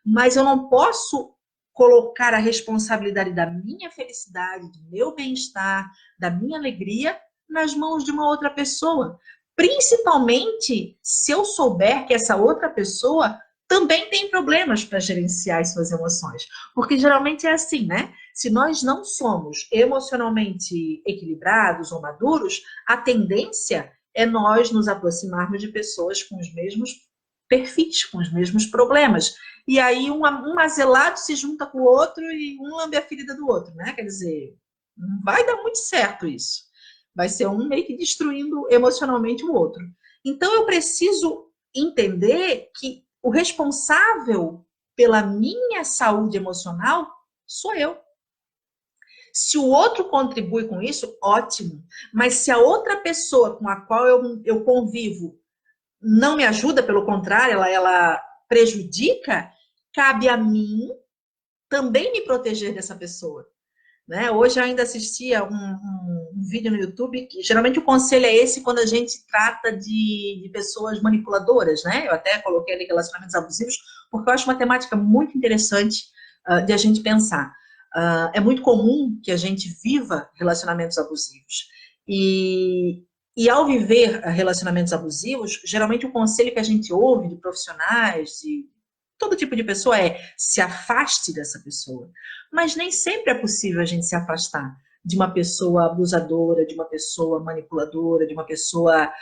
mas eu não posso colocar a responsabilidade da minha felicidade, do meu bem-estar, da minha alegria nas mãos de uma outra pessoa. Principalmente se eu souber que essa outra pessoa também tem problemas para gerenciar as suas emoções. Porque geralmente é assim, né? Se nós não somos emocionalmente equilibrados ou maduros, a tendência é nós nos aproximarmos de pessoas com os mesmos perfis, com os mesmos problemas. E aí um azelado se junta com o outro e um lambe a ferida do outro, né? Quer dizer, não vai dar muito certo isso. Vai ser um meio que destruindo emocionalmente o outro. Então eu preciso entender que o responsável pela minha saúde emocional sou eu. Se o outro contribui com isso, ótimo. Mas se a outra pessoa com a qual eu convivo não me ajuda, pelo contrário, ela prejudica, cabe a mim também me proteger dessa pessoa. Né? Hoje eu ainda assistia um vídeo no YouTube, que geralmente o conselho é esse quando a gente trata de pessoas manipuladoras, né? Eu até coloquei ali relacionamentos abusivos, porque eu acho uma temática muito interessante de a gente pensar. É muito comum que a gente viva relacionamentos abusivos. E ao viver relacionamentos abusivos, geralmente o conselho que a gente ouve de profissionais, de todo tipo de pessoa se afaste dessa pessoa. Mas nem sempre é possível a gente se afastar de uma pessoa abusadora, de uma pessoa manipuladora, de uma pessoa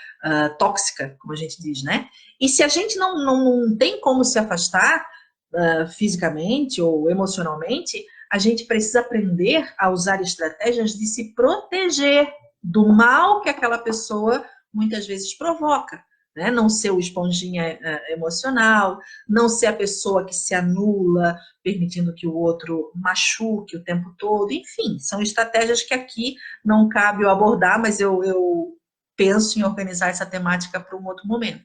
tóxica, como a gente diz, né? E se a gente não tem como se afastar fisicamente ou emocionalmente, a gente precisa aprender a usar estratégias de se proteger do mal que aquela pessoa muitas vezes provoca. Né? Não ser o esponjinha emocional, não ser a pessoa que se anula, permitindo que o outro machuque o tempo todo, enfim, são estratégias que aqui não cabe eu abordar, mas eu penso em organizar essa temática para um outro momento.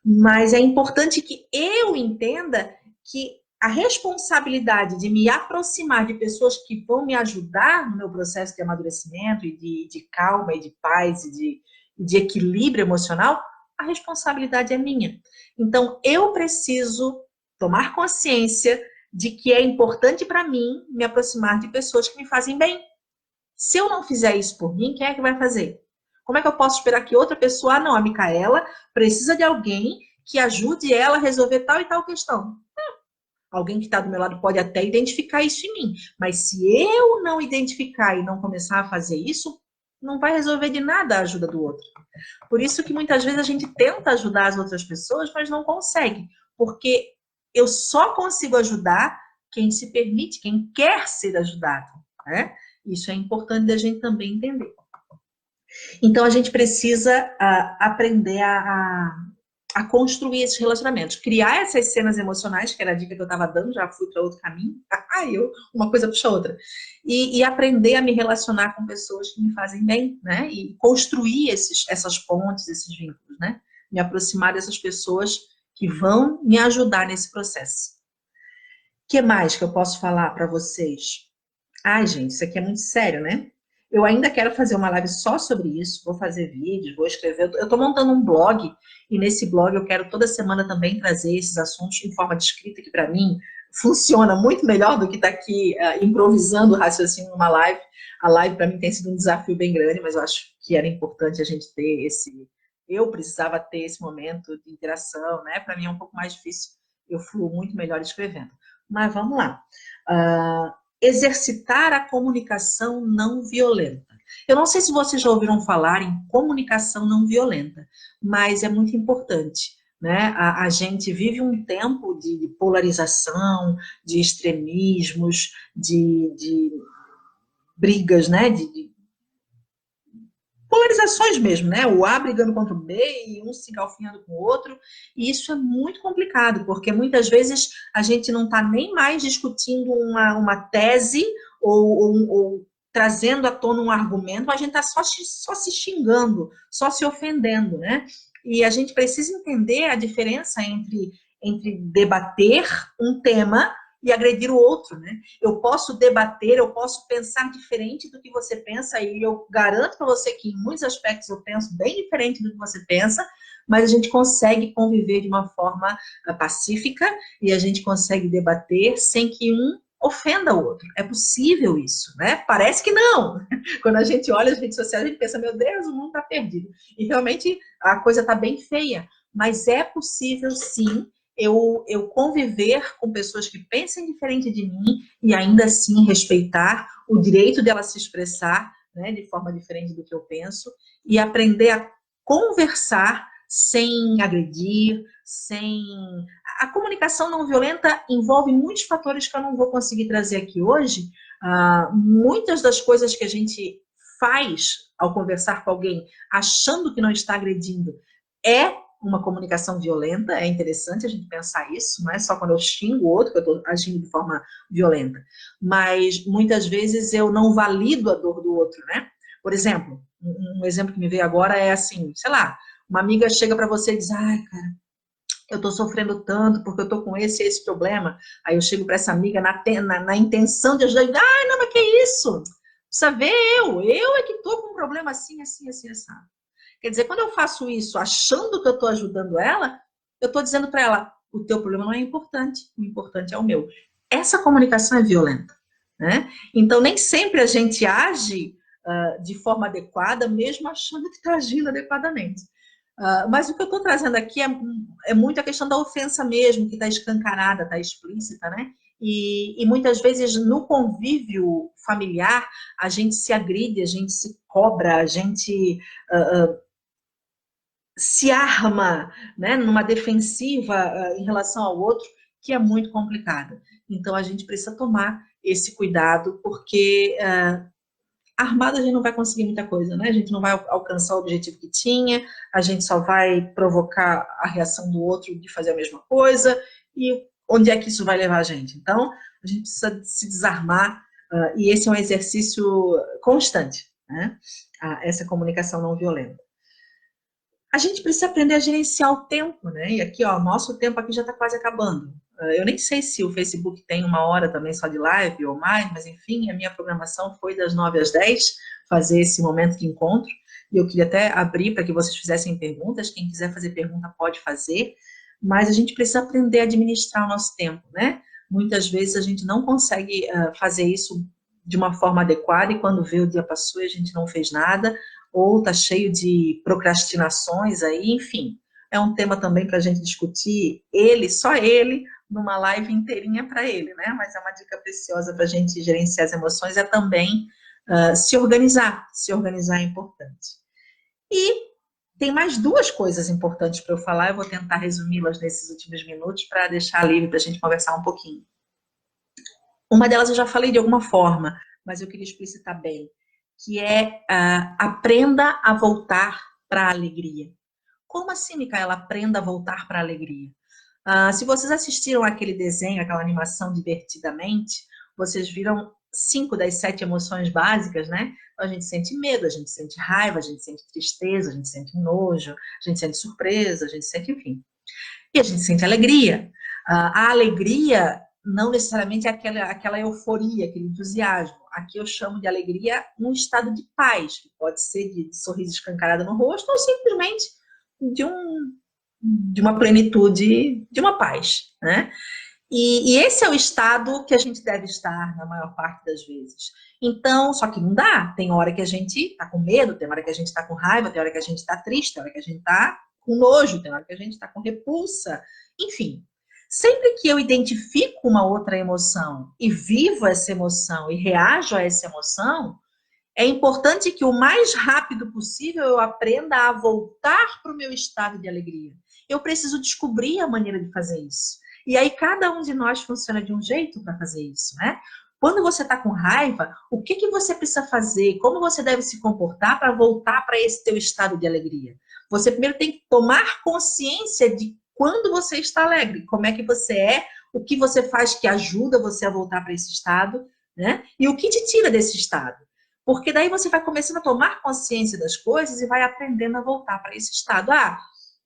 Mas é importante que eu entenda que a responsabilidade de me aproximar de pessoas que vão me ajudar no meu processo de amadurecimento e de calma e de paz e de equilíbrio emocional, a responsabilidade é minha. Então, eu preciso tomar consciência de que é importante para mim me aproximar de pessoas que me fazem bem. Se eu não fizer isso por mim, quem é que vai fazer? Como é que eu posso esperar que outra pessoa, não, a Micaela precisa de alguém que ajude ela a resolver tal e tal questão. Alguém que está do meu lado pode até identificar isso em mim, mas se eu não identificar e não começar a fazer isso, não vai resolver de nada a ajuda do outro. Por isso que muitas vezes a gente tenta ajudar as outras pessoas, mas não consegue, porque eu só consigo ajudar quem se permite, quem quer ser ajudado, né? Isso é importante da gente também entender. Então, a gente precisa aprender a construir esses relacionamentos, criar essas cenas emocionais, que era a dica que eu estava dando, já fui para outro caminho, uma coisa puxa a outra, e aprender a me relacionar com pessoas que me fazem bem, né? E construir essas pontes, esses vínculos, né? Me aproximar dessas pessoas que vão me ajudar nesse processo. O que mais que eu posso falar para vocês? Ai, gente, isso aqui é muito sério, né? Eu ainda quero fazer uma live só sobre isso, vou fazer vídeos, vou escrever. Eu estou montando um blog, e nesse blog eu quero toda semana também trazer esses assuntos em forma de escrita, que para mim funciona muito melhor do que estar aqui improvisando o raciocínio numa live. A live para mim tem sido um desafio bem grande, mas eu acho que era importante a gente ter esse... Eu precisava ter esse momento de interação, né? Para mim é um pouco mais difícil, eu fluo muito melhor escrevendo. Mas vamos lá. Exercitar a comunicação não violenta. Eu não sei se vocês já ouviram falar em comunicação não violenta, mas é muito importante, né? A gente vive um tempo de polarização, de extremismos, de brigas, né? De polarizações mesmo, né? O A brigando contra o B e um se galfinhando com o outro, e isso é muito complicado, porque muitas vezes a gente não está nem mais discutindo uma tese ou trazendo à tona um argumento, a gente está só se xingando, só se ofendendo, né? E a gente precisa entender a diferença entre debater um tema e agredir o outro, né? Eu posso debater, eu posso pensar diferente do que você pensa, e eu garanto para você que em muitos aspectos eu penso bem diferente do que você pensa, mas a gente consegue conviver de uma forma pacífica e a gente consegue debater sem que um ofenda o outro. É possível isso, né? Parece que não. Quando a gente olha as redes sociais, a gente pensa, meu Deus, o mundo está perdido. E realmente a coisa está bem feia, mas é possível sim eu conviver com pessoas que pensem diferente de mim e ainda assim respeitar o direito dela se expressar, né, de forma diferente do que eu penso, e aprender a conversar sem agredir, sem... A comunicação não violenta envolve muitos fatores que eu não vou conseguir trazer aqui hoje. Muitas das coisas que a gente faz ao conversar com alguém achando que não está agredindo é uma comunicação violenta. É interessante a gente pensar isso, não é só quando eu xingo o outro que eu estou agindo de forma violenta, mas muitas vezes eu não valido a dor do outro, né? Por exemplo, um exemplo que me veio agora é assim, sei lá, uma amiga chega para você e diz, ai, cara, eu estou sofrendo tanto porque eu estou com esse problema. Aí eu chego para essa amiga na intenção de ajudar, e digo, ai, não, mas que isso? Precisa ver eu é que estou com um problema assim, assim, assim, assim. Quer dizer, quando eu faço isso achando que eu estou ajudando ela, eu estou dizendo para ela, o teu problema não é importante, o importante é o meu. Essa comunicação é violenta, né? Então, nem sempre a gente age de forma adequada, mesmo achando que está agindo adequadamente. Mas o que eu estou trazendo aqui é muito a questão da ofensa mesmo, que está escancarada, está explícita, né? E muitas vezes no convívio familiar a gente se agride, a gente se cobra, a gente se arma, né, numa defensiva em relação ao outro, que é muito complicada. Então, a gente precisa tomar esse cuidado, porque armado a gente não vai conseguir muita coisa, né? A gente não vai alcançar o objetivo que tinha, a gente só vai provocar a reação do outro de fazer a mesma coisa, e onde é que isso vai levar a gente? Então, a gente precisa se desarmar, e esse é um exercício constante, né? Essa comunicação não violenta. A gente precisa aprender a gerenciar o tempo, né? E aqui, ó, nosso tempo aqui já está quase acabando. Eu nem sei se o Facebook tem 1 hora também só de live ou mais, mas enfim, a minha programação foi das 9 às 10, fazer esse momento de encontro. E eu queria até abrir para que vocês fizessem perguntas. Quem quiser fazer pergunta pode fazer, mas a gente precisa aprender a administrar o nosso tempo, né? Muitas vezes a gente não consegue fazer isso de uma forma adequada e quando vê o dia passou e a gente não fez nada, ou está cheio de procrastinações aí, enfim. É um tema também para a gente discutir, só ele, numa live inteirinha para ele, né? Mas é uma dica preciosa para a gente gerenciar as emoções, é também se organizar. Se organizar é importante. E tem mais 2 coisas importantes para eu falar, eu vou tentar resumi-las nesses últimos minutos para deixar livre para a gente conversar um pouquinho. Uma delas eu já falei de alguma forma, mas eu queria explicitar bem, que é aprenda a voltar para a alegria. Como assim, Micaela, aprenda a voltar para a alegria? Se vocês assistiram aquele desenho, aquela animação Divertidamente, vocês viram 5 das 7 emoções básicas, né? Então, a gente sente medo, a gente sente raiva, a gente sente tristeza, a gente sente nojo, a gente sente surpresa, a gente sente, enfim. E a gente sente alegria. A alegria não necessariamente é aquela euforia, aquele entusiasmo. Aqui eu chamo de alegria um estado de paz, que pode ser de sorriso escancarado no rosto ou simplesmente de uma plenitude, de uma paz, né? E esse é o estado que a gente deve estar na maior parte das vezes. Então, só que não dá. Tem hora que a gente está com medo, tem hora que a gente está com raiva, tem hora que a gente está triste, tem hora que a gente está com nojo, tem hora que a gente está com repulsa. Enfim, sempre que eu identifico uma outra emoção e vivo essa emoção e reajo a essa emoção, é importante que o mais rápido possível eu aprenda a voltar para o meu estado de alegria. Eu preciso descobrir a maneira de fazer isso. E aí cada um de nós funciona de um jeito para fazer isso, né? Quando você está com raiva, o que você precisa fazer? Como você deve se comportar para voltar para esse teu estado de alegria? Você primeiro tem que tomar consciência de quando você está alegre, como é que você é, o que você faz que ajuda você a voltar para esse estado, né? E o que te tira desse estado. Porque daí você vai começando a tomar consciência das coisas e vai aprendendo a voltar para esse estado.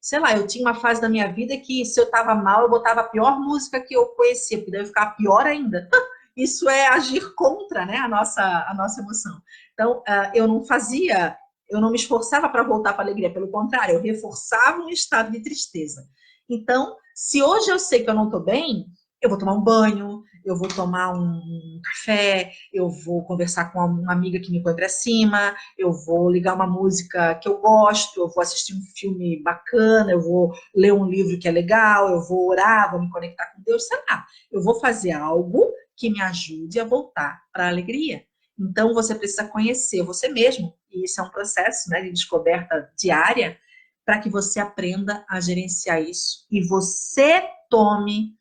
Sei lá, eu tinha uma fase da minha vida que se eu estava mal, eu botava a pior música que eu conhecia, porque daí eu ficava pior ainda. Isso é agir contra, né, a nossa emoção. Então, eu não me esforçava para voltar para a alegria, pelo contrário, eu reforçava um estado de tristeza. Então, se hoje eu sei que eu não estou bem, eu vou tomar um banho, eu vou tomar um café, eu vou conversar com uma amiga que me põe para cima, eu vou ligar uma música que eu gosto, eu vou assistir um filme bacana, eu vou ler um livro que é legal, eu vou orar, vou me conectar com Deus, sei lá. Eu vou fazer algo que me ajude a voltar para a alegria. Então, você precisa conhecer você mesmo, e isso é um processo, né, de descoberta diária, para que você aprenda a gerenciar isso e você tome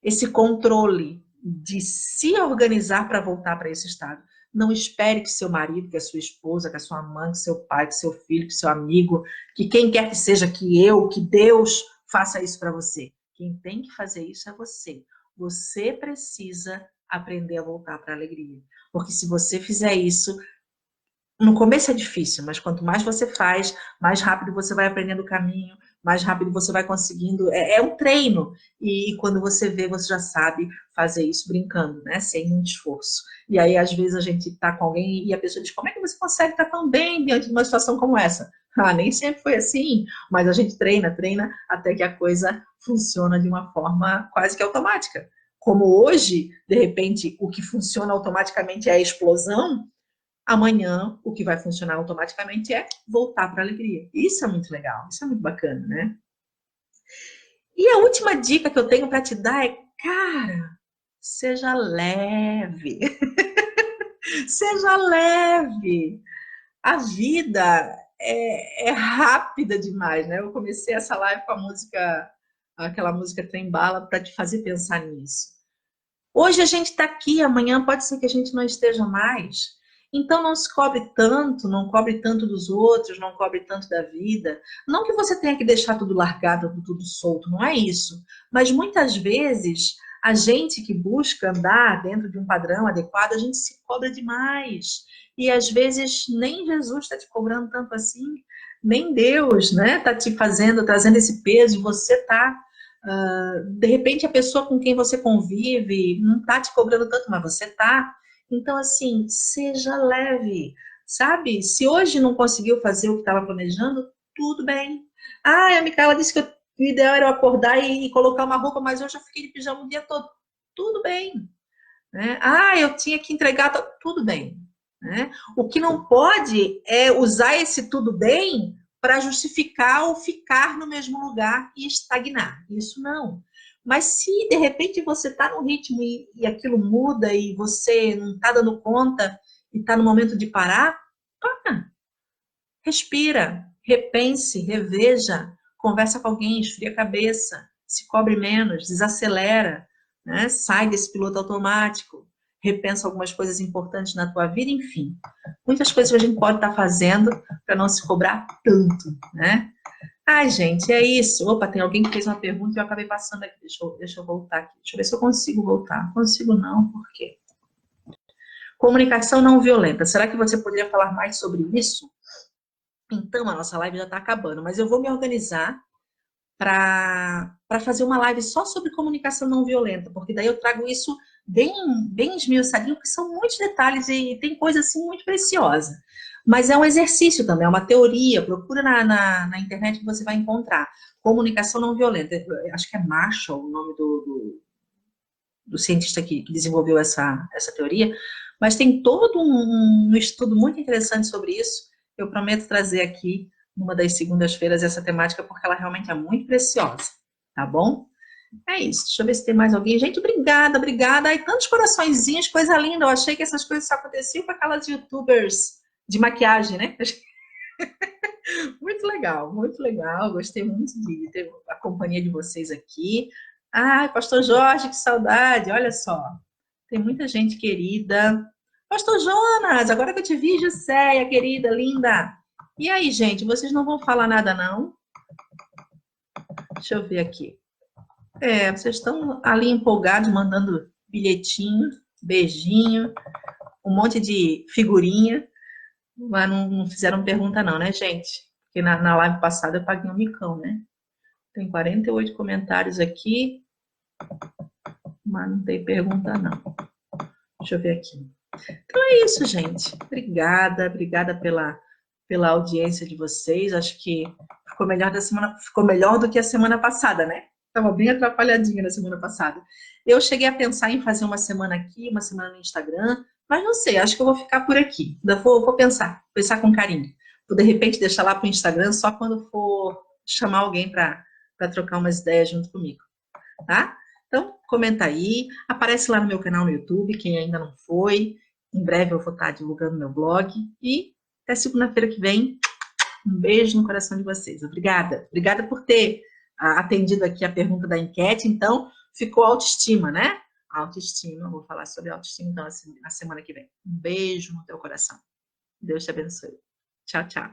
esse controle de se organizar para voltar para esse estado. Não espere que seu marido, que a sua esposa, que a sua mãe, que seu pai, que seu filho, que seu amigo, que quem quer que seja, que Deus faça isso para você. Quem tem que fazer isso é você. Você precisa aprender a voltar para a alegria. Porque se você fizer isso, no começo é difícil, mas quanto mais você faz, mais rápido você vai aprendendo o caminho, mais rápido você vai conseguindo. É um treino. E quando você vê, você já sabe fazer isso brincando, né? Sem muito esforço. E aí, às vezes, a gente está com alguém e a pessoa diz: como é que você consegue estar tão bem diante de uma situação como essa? Nem sempre foi assim, mas a gente treina até que a coisa funciona de uma forma quase que automática. Como hoje, de repente, o que funciona automaticamente é a explosão. Amanhã, o que vai funcionar automaticamente é voltar para a alegria. Isso é muito legal, isso é muito bacana, né? E a última dica que eu tenho para te dar é, cara, seja leve. Seja leve. A vida é rápida demais, né? Eu comecei essa live com a música, aquela música Trem Bala, para te fazer pensar nisso. Hoje a gente está aqui, amanhã pode ser que a gente não esteja mais. Então não se cobre tanto, não cobre tanto dos outros, não cobre tanto da vida. Não que você tenha que deixar tudo largado, tudo solto, não é isso. Mas muitas vezes a gente que busca andar dentro de um padrão adequado, a gente se cobra demais. e às vezes nem Jesus está te cobrando tanto assim, nem Deus, né, está te fazendo, trazendo esse peso, e você está, de repente a pessoa com quem você convive não está te cobrando tanto, mas você está. Então, assim, seja leve, sabe? Se hoje não conseguiu fazer o que estava planejando, tudo bem. Ah, a Micaela disse que o ideal era eu acordar e colocar uma roupa, mas hoje eu fiquei de pijama o dia todo. Tudo bem, né? Ah, eu tinha que entregar, tudo bem, né? O que não pode é usar esse tudo bem para justificar ou ficar no mesmo lugar e estagnar. Isso não. Mas se de repente você está no ritmo e aquilo muda e você não está dando conta e está no momento de parar, para, respira, repense, reveja, conversa com alguém, esfria a cabeça, se cobre menos, desacelera, né? Sai desse piloto automático, repensa algumas coisas importantes na tua vida, enfim. Muitas coisas que a gente pode estar fazendo para não se cobrar tanto, né? Ai, gente, é isso. Opa, tem alguém que fez uma pergunta e eu acabei passando aqui. Deixa eu voltar aqui. Deixa eu ver se eu consigo voltar. Não consigo não, por quê? Comunicação não violenta. Será que você poderia falar mais sobre isso? Então, a nossa live já está acabando, mas eu vou me organizar para fazer uma live só sobre comunicação não violenta, porque daí eu trago isso bem esmiuçadinho, porque são muitos detalhes e tem coisa assim muito preciosa. Mas é um exercício também, é uma teoria, procura na internet que você vai encontrar. Comunicação não violenta, acho que é Marshall o nome do cientista que desenvolveu essa teoria, mas tem todo um estudo muito interessante sobre isso. Eu prometo trazer aqui, numa das segundas-feiras, essa temática, porque ela realmente é muito preciosa, tá bom? É isso, deixa eu ver se tem mais alguém. Gente, obrigada, obrigada. Ai, tantos coraçõezinhos, coisa linda. Eu achei que essas coisas só aconteciam com aquelas youtubers de maquiagem, né? Muito legal. Gostei muito de ter a companhia de vocês aqui. Ai, Pastor Jorge, que saudade. Olha só, tem muita gente querida. Pastor Jonas, agora que eu te vi, Jusceia, querida, linda. E aí, gente, vocês não vão falar nada, não? Deixa eu ver aqui. Vocês estão ali empolgados, mandando bilhetinho, beijinho, um monte de figurinha, mas não fizeram pergunta não, né, gente? Porque na live passada eu paguei um micão, né? Tem 48 comentários aqui, mas não tem pergunta não. Deixa eu ver aqui. Então é isso, gente. Obrigada pela audiência de vocês. Acho que ficou melhor do que a semana passada, né? Estava bem atrapalhadinha na semana passada. Eu cheguei a pensar em fazer uma semana aqui, uma semana no Instagram, mas não sei, acho que eu vou ficar por aqui. Ainda vou pensar com carinho. Vou, de repente, deixar lá para o Instagram só quando for chamar alguém para trocar umas ideias junto comigo, tá? Então, comenta aí, aparece lá no meu canal no YouTube, quem ainda não foi. Em breve eu vou estar divulgando meu blog. E até segunda-feira que vem. Um beijo no coração de vocês. Obrigada por ter atendido aqui a pergunta da enquete. Então, ficou autoestima, né? Autoestima, vou falar sobre autoestima então na semana que vem. Um beijo no teu coração. Deus te abençoe. Tchau, tchau.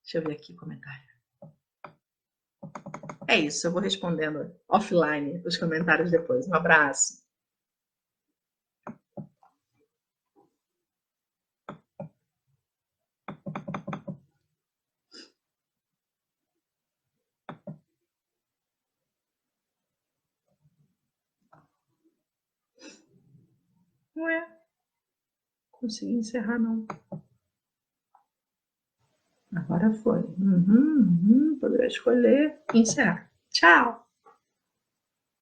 Deixa eu ver aqui o comentário. É isso, eu vou respondendo offline os comentários depois. Um abraço. Não é? Consegui encerrar, não. Agora foi. Poderá escolher encerrar. Tchau.